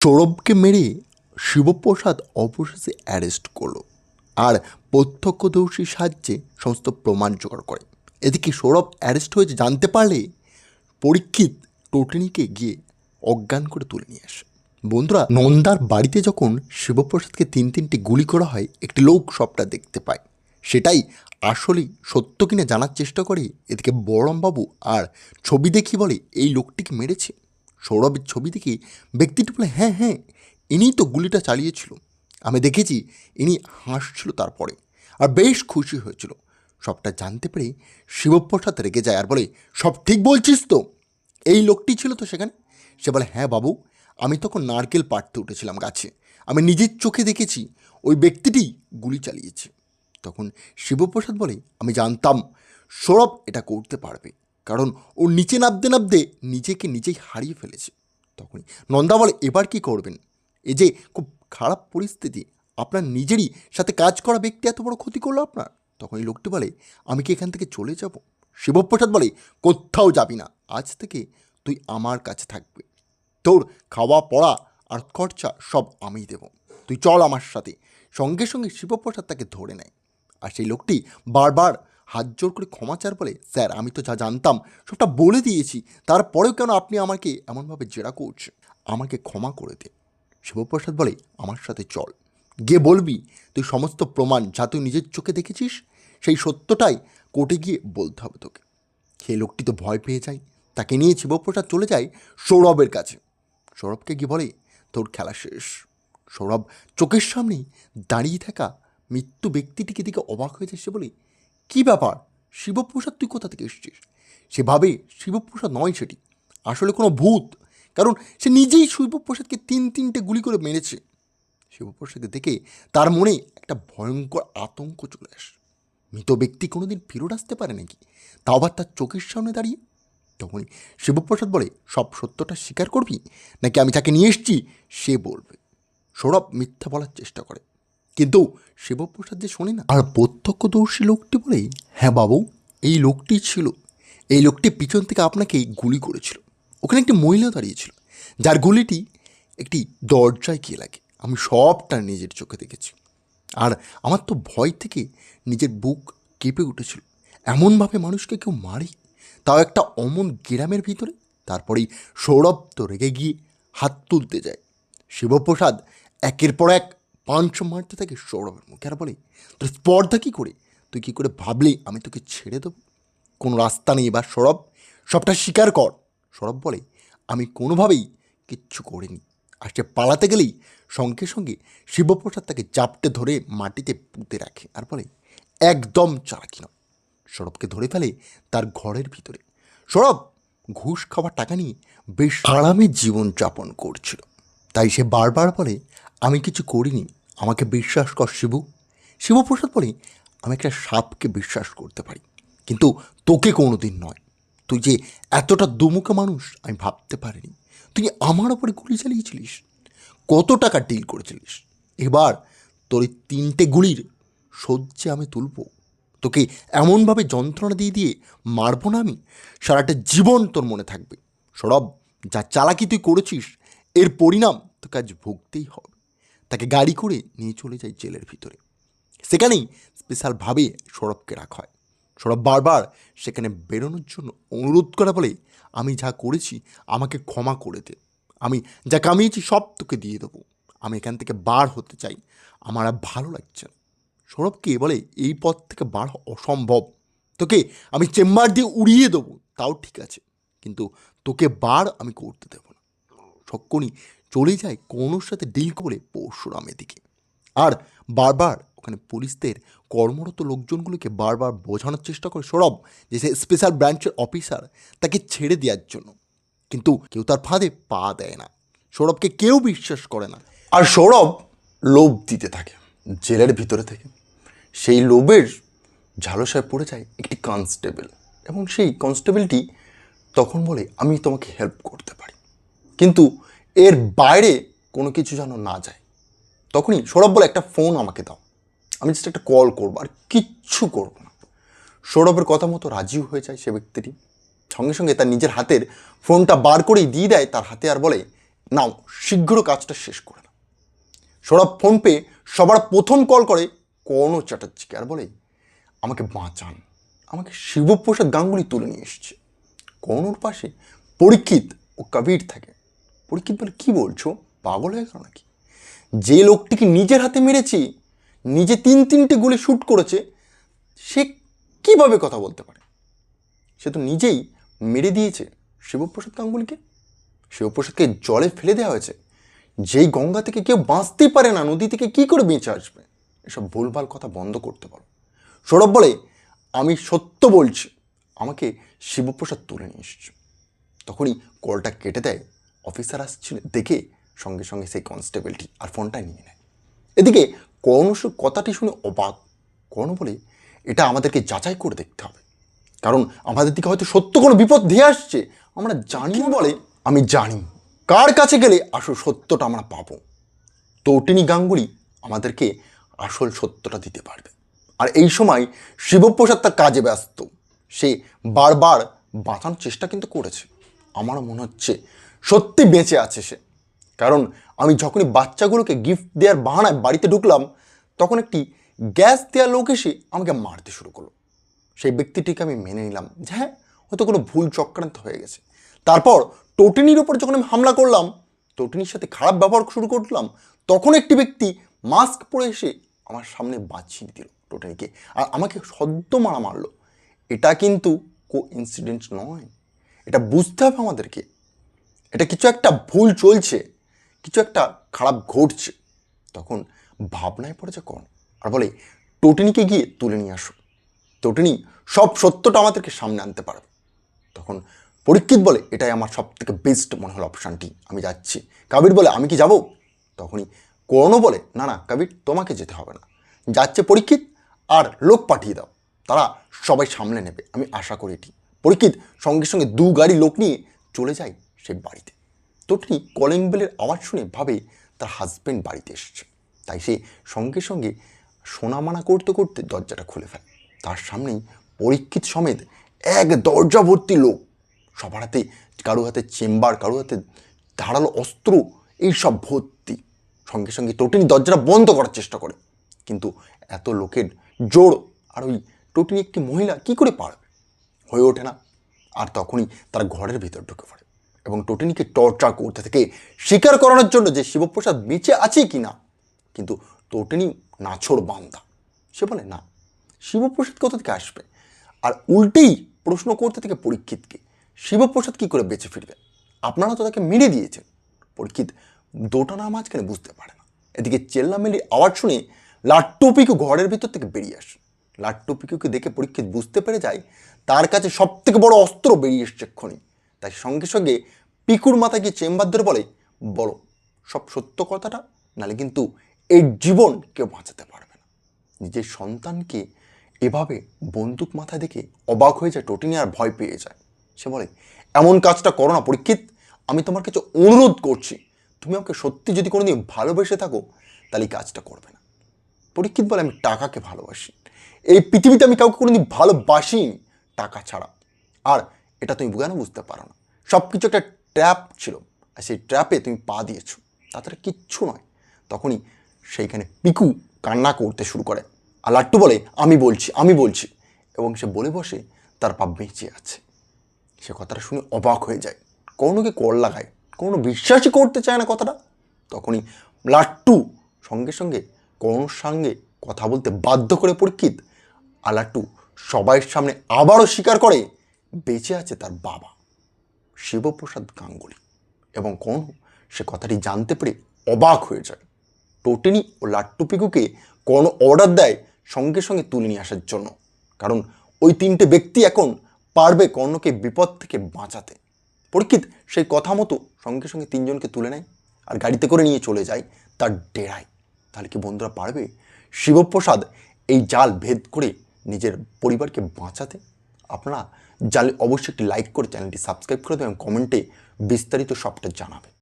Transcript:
সৌরভকে মেরে শিবপ্রসাদ অবশেষে অ্যারেস্ট করলো আর প্রত্যক্ষদর্শীর সাহায্যে সমস্ত প্রমাণ জোগাড় করে। এদিকে সৌরভ অ্যারেস্ট হয়েছে জানতে পারলে পরীক্ষিত টোটনিকে গিয়ে অজ্ঞান করে তুলে নিয়ে আসে। বন্ধুরা, নন্দার বাড়িতে যখন শিবপ্রসাদকে তিনটি গুলি করা হয়, একটি লোক সবটা দেখতে পায়। সেটাই আসলেই সত্য কিনা জানার চেষ্টা করে। এদিকে বড়রামবাবু আর ছবি দেখি বলে এই লোকটিকে মেরেছে। সৌরভের ছবি দেখি ব্যক্তিটি বলে, হ্যাঁ হ্যাঁ, ইনিই তো গুলিটা চালিয়েছিল, আমি দেখেছি। ইনি হাসছিল তারপরে, আর বেশ খুশি হয়েছিল। সবটা জানতে পেরে শিবপ্রসাদ রেগে যায় আর বলে, সব ঠিক বলছিস তো? এই লোকটি ছিল তো সেখানে? সে বলে, হ্যাঁ বাবু, আমি তখন নারকেল পাড়তে উঠেছিলাম গাছে, আমি নিজের চোখে দেখেছি ওই ব্যক্তিটি গুলি চালিয়েছে। তখন শিবপ্রসাদ বলে, আমি জানতাম সৌরভ এটা করতে পারবে, কারণ ও নিচে নামতে নামতে নিজেকে নিজেই হারিয়ে ফেলেছে। তখনই নন্দা বলে, এবার কি করবেন? এই যে খুব খারাপ পরিস্থিতি, আপনার নিজেরই সাথে কাজ করা ব্যক্তি এত বড় ক্ষতি করলো আপনার। তখন এই লোকটি বলে, আমি কি এখান থেকে চলে যাব? শিবপ্রসাদ বলে, কোথাও যাবি না, আজ থেকে তুই আমার কাছে থাকবে, তোর খাওয়া পড়া আর খরচা সব আমি দেব, তুই চল আমার সাথে। সঙ্গে সঙ্গে শিবপ্রসাদ তাকে ধরে নেয়। আর সেই লোকটি বারবার হাত জোর করে ক্ষমা চার বলে, স্যার আমি তো যা জানতাম সবটা বলে দিয়েছি, তারপরেও কেন আপনি আমাকে এমনভাবে জেরা করছেন? আমাকে ক্ষমা করে দে। শিবপ্রসাদ বলে, আমার সাথে চল, গিয়ে বলবি তুই সমস্ত প্রমাণ যা তুই নিজের চোখে দেখেছিস সেই সত্যটাই কোর্টে গিয়ে বলতে হবে তোকে। সেই লোকটি তো ভয় পেয়ে যায়। তাকে নিয়ে শিবপ্রসাদ চলে যায় সৌরভের কাছে। সৌরভকে গিয়ে বলে, তোর খেলা শেষ। সৌরভ চোখের সামনেই দাঁড়িয়ে থাকা মৃত্যু ব্যক্তিটিকে দিকে অবাক হয়ে যায়। সে বলে, কী ব্যাপার শিবপ্রসাদ, তুই কোথা থেকে এসেছিস? সে ভাবে শিবপ্রসাদ নয় সেটি, আসলে কোনো ভূত, কারণ সে নিজেই শিবপ্রসাদকে তিনটে গুলি করে মেরেছে। শিবপ্রসাদকে দেখে তার মনে একটা ভয়ঙ্কর আতঙ্ক চলে আসে। মৃত ব্যক্তি কোনোদিন ফেরত আসতে পারে নাকি, তাও আবার তার চোখের সামনে দাঁড়িয়ে? তখনই শিবপ্রসাদ বলে, সব সত্যটা স্বীকার করবি, নাকি আমি যাকে নিয়ে এসেছি সে বলবে? সৌরভ মিথ্যা বলার চেষ্টা করে, কিন্তু শিবপ্রসাদ যে শোনে না। আর প্রত্যক্ষদর্শী লোকটি বলে, হ্যাঁ বাবু, এই লোকটি ছিল, এই লোকটি পিছন থেকে আপনাকে গুলি করেছিল। ওখানে একটি মহিলা দাঁড়িয়েছিল, যার গুলিটি একটি দরজায় গিয়ে লাগে। আমি সবটা নিজের চোখে দেখেছি, আর আমার তো ভয় থেকে নিজের বুক কেঁপে উঠেছিল। এমনভাবে মানুষকে কেউ মারে, তাও একটা অমন গ্রামের ভিতরে? তারপরেই সৌরভ তো রেগে গিয়ে হাত তুলতে যায়। শিবপ্রসাদ একের পর এক পাঞ্চ মারতে থাকে সৌরভের মুখে আর বলে, তোর স্পর্ধা কী করে? তুই কী করে ভাবলি আমি তোকে ছেড়ে দেবো? কোনো রাস্তা নেই এবার সৌরভ, সবটা স্বীকার কর। সৌরভ বলে, আমি কোনোভাবেই কিচ্ছু করিনি। আর সে পালাতে গেলেই সঙ্গে সঙ্গে শিবপ্রসাদ তাকে জাপটে ধরে মাটিতে পুঁতে রাখে আর বলে, একদম চালাকি নয়। সৌরভকে ধরে ফেলে তার ঘরের ভিতরে। সৌরভ ঘুষ খাওয়ার টাকা নিয়ে বেশ আরামে জীবনযাপন করছিল, তাই সে বারবার বলে, আমি কিছু করিনি, আমাকে বিশ্বাস কর শিবু। শিবপ্রসাদ বলে, আমি একটা সাপকে বিশ্বাস করতে পারি, কিন্তু তোকে কোনো দিন নয়। তুই যে এতটা দুমুখো মানুষ আমি ভাবতে পারিনি। তুই আমার ওপরে গুলি চালিয়েছিলিস, কত টাকা ডিল করেছিলিস। এবার তোর এই তিনটে গুলির শোধ আমি তুলব। তোকে এমনভাবে যন্ত্রণা দিয়ে দিয়ে মারবো না আমি, সারাটা জীবন তোর মনে থাকবে। সৌরভ, যা চালাকি তুই করেছিস এর পরিণাম তোকে আজ ভুগতেই হবে। তাকে গাড়ি করে নিয়ে চলে যায় জেলের ভিতরে। সেখানেই স্পেশালভাবে সৌরভকে রাখা হয়। সৌরভ বারবার সেখানে বেরোনোর জন্য অনুরোধ করা বলে, আমি যা করেছি আমাকে ক্ষমা করে দে, আমি যা কামিয়েছি সব তোকে দিয়ে দেবো, আমি এখান থেকে বার হতে চাই, আমার আর ভালো লাগছে না। সৌরভকে বলে, এই পথ থেকে বার হওয়া অসম্ভব, তোকে আমি চেম্বার দিয়ে উড়িয়ে দেবো তাও ঠিক আছে, কিন্তু তোকে বার আমি করতে দেবো না। সক্ষণই চলে যায় কোনোর সাথে ডিল করে পরশুরামের দিকে। আর বারবার ওখানে পুলিশদের কর্মরত লোকজনগুলোকে বারবার বোঝানোর চেষ্টা করে সৌরভ যে সে স্পেশাল ব্রাঞ্চের অফিসার, তাকে ছেড়ে দেওয়ার জন্য, কিন্তু কেউ তার ফাঁদে পা দেয় না। সৌরভকে কেউ বিশ্বাস করে না। আর সৌরভ লোভ দিতে থাকে জেলের ভিতরে থেকে। সেই লোভের ঝালসায় পড়ে যায় একটি কনস্টেবল, এবং সেই কনস্টেবলটি তখন বলে, আমি তোমাকে হেল্প করতে পারি, কিন্তু এর বাইরে কোনো কিছু যেন না যায়। তখনই সৌরভ বলে, একটা ফোন আমাকে দাও, আমি জাস্ট একটা কল করবো, আর কিচ্ছু করবো না। সৌরভের কথা মতো রাজিও হয়ে যায় সে ব্যক্তিটি। সঙ্গে সঙ্গে তার নিজের হাতের ফোনটা বার করেই দিয়ে দেয় তার হাতে আর বলে, নাও শীঘ্র কাজটা শেষ করে নাও। সৌরভ ফোন পেয়ে সবার প্রথম কল করে কর্ণ চ্যাটার্জিকে আর বলে, আমাকে বাঁচান, আমাকে শিবপ্রসাদ গাঙ্গুলি তুলে নিয়ে এসছে। কর্ণর পাশে পরীক্ষিত ও কবির থাকে। পরীক্ষিত বলে, কি বলছো, পাগল হয়ে গেল নাকি? যে লোকটিকে নিজের হাতে মেরেছি, নিজে 3-3টে গুলি শ্যুট করেছে, সে কিভাবে কথা বলতে পারে? সে তো নিজেই মেরে দিয়েছে শিবপ্রসাদ গাঙ্গুলিকে। শিবপ্রসাদকে জলে ফেলে দেওয়া হয়েছে। যেই গঙ্গা থেকে কেউ বাঁচতেই পারে না, নদী থেকে কি করে বেঁচে আসবে? এসব ভুলভাল কথা বন্ধ করতে পারো। সৌরভ বলে, আমি সত্য বলছি, আমাকে শিবপ্রসাদ তুলে নিয়ে এসেছে। তখনই কলটা কেটে দেয়। অফিসার আসছিল দেখে সঙ্গে সঙ্গে সেই কনস্টেবলটি আর ফোনটা নিয়ে নেয়। এদিকে কর্ণ কথাটি শুনে অবাক। কর্ণ বলে, এটা আমাদেরকে যাচাই করে দেখতে হবে, কারণ আমাদের দিকে হয়তো সত্য কোনো বিপদ ধেয়ে আসছে, আমরা জানি। বলে, আমি জানি কার কাছে গেলে আসল সত্যটা আমরা পাবো। তটিনী গাঙ্গুলি আমাদেরকে আসল সত্যটা দিতে পারবে। আর এই সময় শিবপ্রসাদ তার কাজে ব্যস্ত। সে বারবার বাঁচানোর চেষ্টা কিন্তু করেছে। আমারও মনে হচ্ছে সত্যি বেঁচে আছে সে, কারণ আমি যখনই বাচ্চাগুলোকে গিফট দেওয়ার বাহানায় বাড়িতে ঢুকলাম, তখন একটি গ্যাস দেওয়ার লোক এসে আমাকে মারতে শুরু করলো। সেই ব্যক্তিটিকে আমি মেনে নিলাম যে হ্যাঁ, হয়তো কোনো ভুল চক্রান্ত হয়ে গেছে। তারপর তটিনীর ওপর যখন আমি হামলা করলাম, তটিনীর সাথে খারাপ ব্যবহার শুরু করলাম, তখন একটি ব্যক্তি মাস্ক পরে এসে আমার সামনে বাঁচিয়ে দিল তটিনীকে, আর আমাকে সদ্য মারা মারলো। এটা কিন্তু কোইন্সিডেন্স নয়, এটা বুঝতে হবে আমাদেরকে। এটা কিছু একটা ভুল চলছে, কিছু একটা খারাপ ঘটছে। তখন ভাবনায় পড়েছে কর্ণ আর বলে, তটিনীকে গিয়ে তুলে নিয়ে আসো, তটিনী সব সত্যটা আমাদেরকে সামনে আনতে পারবে। তখন পরীক্ষিত বলে, এটাই আমার সব থেকে বেস্ট মনে হলো অপশানটি, আমি যাচ্ছি। কবির বলে, আমি কি যাব? তখনই কর্ণ বলে, না না কবির, তোমাকে যেতে হবে না, যাচ্ছে পরীক্ষিত, আর লোক পাঠিয়ে দাও, তারা সবাই সামলে নেবে, আমি আশা করি এটি। পরীক্ষিত সঙ্গে সঙ্গে 2 গাড়ি লোক নিয়ে চলে যায় সেই বাড়িতে। তটিনী কলিং বেলের আওয়াজ শুনে ভাবে তার হাজব্যান্ড বাড়িতে এসেছে, তাই সে সঙ্গে সঙ্গে সোনামানা করতে করতে দরজাটা খুলে ফেলে। তার সামনেই পরীক্ষিত সমেত এক দরজা ভর্তি লোক, সবার হাতে, কারো হাতে চেম্বার, কারো হাতে ধারালো অস্ত্র, এইসব ভর্তি। সঙ্গে সঙ্গে তটিনী দরজাটা বন্ধ করার চেষ্টা করে, কিন্তু এত লোকের জোর আর ওই তটিনী একটি মহিলা কি করে পারবে, হয়ে ওঠে না। আর তখনই তার ঘরের ভিতর ঢুকে পড়ে এবং তটিনীকে টর্চার করতে থেকে স্বীকার করানোর জন্য যে শিবপ্রসাদ বেঁচে আছে কি না। কিন্তু তটিনী নাছোড় বান্দা, সে বলে না, শিবপ্রসাদ কোথা থেকে আসবে, আর উল্টেই প্রশ্ন করতে থেকে পরীক্ষিতকে, শিবপ্রসাদ কী করে বেঁচে ফিরবে, আপনারা তো তাকে মেরে দিয়েছেন। পরীক্ষিত দোটানার মাঝখানে বুঝতে পারে না। এদিকে চেল্লামেলির আওয়াজ শুনে লাট্টু পিকু ঘরের ভিতর থেকে বেরিয়ে আসে। লাট্টু পিকুকে দেখে পরীক্ষিত বুঝতে পেরে যায় তার কাছে সব থেকে বড় অস্ত্র বেরিয়ে এসছে এক্ষুনি। তাই সঙ্গে সঙ্গে পিকুর মাথায় গিয়ে চেম্বার ধরে বলে, বলো সব সত্য কথাটা, নাহলে কিন্তু এই জীবন কেউ বাঁচাতে পারবে না। নিজের সন্তানকে এভাবে বন্দুক মাথায় দেখে অবাক হয়ে যায় তটিনী, আর ভয় পেয়ে যায়। সে বলে, এমন কাজটা করো না পরীক্ষিত, আমি তোমার কাছে অনুরোধ করছি, তুমি আমাকে সত্যি যদি কোনোদিন ভালোবেসে থাকো তাহলে এই কাজটা করবে না। পরীক্ষিত বলে, আমি টাকাকে ভালোবাসি, এই পৃথিবীতে আমি কাউকে কোনোদিন ভালোবাসিনি টাকা ছাড়া। আর এটা তুমি কেন বুঝতে পারো না, সব কিছু একটা ট্র্যাপ ছিল, আর সেই ট্র্যাপে তুমি পা দিয়েছো, তাছাড়া কিচ্ছু নয়। তখনই সেইখানে পিকু কান্না করতে শুরু করে, আর লাট্টু বলে, আমি বলছি, এবং সে বলে বসে তার পা বেঁচে আছে। সে কথাটা শুনে অবাক হয়ে যায়, কর্ণকে কল লাগায়, কর্ণ বিশ্বাসই করতে চায় না কথাটা। তখনই লাট্টু সঙ্গে সঙ্গে কর্ণর সঙ্গে কথা বলতে বাধ্য করে পরীক্ষিত, আর লাট্টু সবাই সামনে আবারও স্বীকার করে বেঁচে আছে তার বাবা শিবপ্রসাদ গাঙ্গুলি। এবং কর্ণ সে কথাটি জানতে পেরে অবাক হয়ে যায়। তটিনী ও লাট্টু পিকুকে কর্ণ অর্ডার দেয় সঙ্গে সঙ্গে তুলে নিয়ে আসার জন্য, কারণ ওই 3টে ব্যক্তি এখন পারবে কর্ণকে বিপদ থেকে বাঁচাতে। পরীক্ষিত সেই কথা মতো সঙ্গে সঙ্গে 3 জনকে তুলে নেয় আর গাড়িতে করে নিয়ে চলে যায় তার ডেরায়। তাহলে কি বন্ধুরা পারবে শিবপ্রসাদ এই জাল ভেদ করে নিজের পরিবারকে বাঁচাতে? আপনারা জানলে অবশ্যই একটি লাইক করে চ্যানেলটি সাবস্ক্রাইব করে দেবেন এবং কমেন্টে বিস্তারিত সবটা জানাবেন।